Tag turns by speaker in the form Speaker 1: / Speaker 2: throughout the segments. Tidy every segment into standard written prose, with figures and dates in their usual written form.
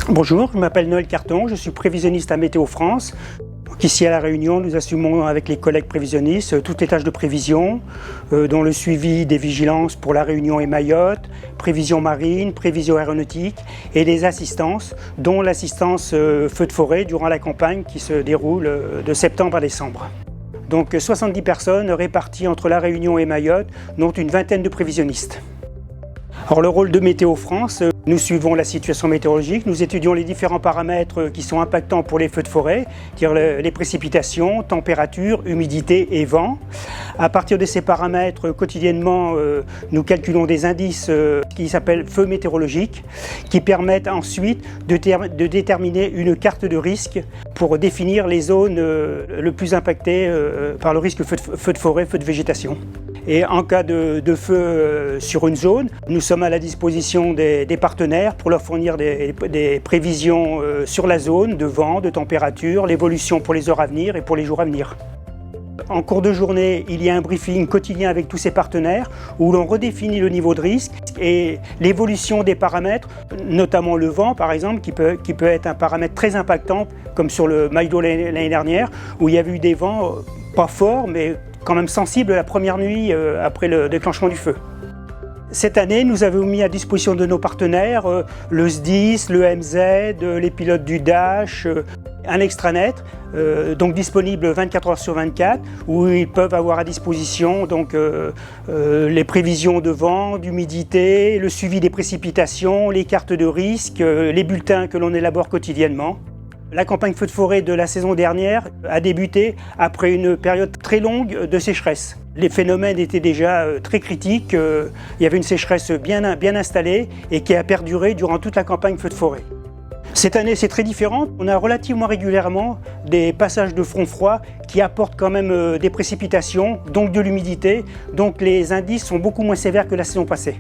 Speaker 1: Bonjour, je m'appelle Noël Carton, je suis prévisionniste à Météo France. Donc ici à La Réunion, nous assumons avec les collègues prévisionnistes toutes les tâches de prévision, dont le suivi des vigilances pour La Réunion et Mayotte, prévision marine, prévision aéronautique et des assistances, dont l'assistance feu de forêt durant la campagne qui se déroule de septembre à décembre. Donc 70 personnes réparties entre La Réunion et Mayotte, dont une vingtaine de prévisionnistes. Alors le rôle de Météo France, nous suivons la situation météorologique, nous étudions les différents paramètres qui sont impactants pour les feux de forêt, c'est-à-dire les précipitations, température, humidité et vent. À partir de ces paramètres, quotidiennement, nous calculons des indices qui s'appellent feux météorologiques, qui permettent ensuite de déterminer une carte de risque pour définir les zones le plus impactées par le risque feu de forêt, feu de végétation. Et en cas de feu sur une zone, nous sommes à la disposition des partenaires pour leur fournir des prévisions sur la zone, de vent, de température, l'évolution pour les heures à venir et pour les jours à venir. En cours de journée, il y a un briefing quotidien avec tous ces partenaires où l'on redéfinit le niveau de risque et l'évolution des paramètres, notamment le vent par exemple, qui peut être un paramètre très impactant, comme sur le Maïdo l'année dernière, où il y avait eu des vents pas forts, mais quand même sensibles la première nuit après le déclenchement du feu. Cette année, nous avons mis à disposition de nos partenaires le SDIS, le MZ, les pilotes du Dash, un extranet, donc disponible 24 heures sur 24, où ils peuvent avoir à disposition donc, les prévisions de vent, d'humidité, le suivi des précipitations, les cartes de risque, les bulletins que l'on élabore quotidiennement. La campagne feu de forêt de la saison dernière a débuté après une période très longue de sécheresse. Les phénomènes étaient déjà très critiques, il y avait une sécheresse bien installée et qui a perduré durant toute la campagne feu de forêt. Cette année, c'est très différent. On a relativement régulièrement des passages de front froid qui apportent quand même des précipitations, donc de l'humidité, donc les indices sont beaucoup moins sévères que la saison passée.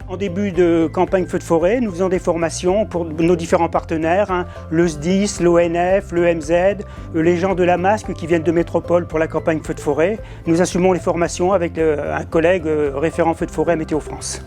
Speaker 1: En début de campagne feu de forêt, nous faisons des formations pour nos différents partenaires, le SDIS, l'ONF, le MZ, les gens de la Masque qui viennent de métropole pour la campagne feu de forêt. Nous assumons les formations avec un collègue référent feu de forêt à Météo France.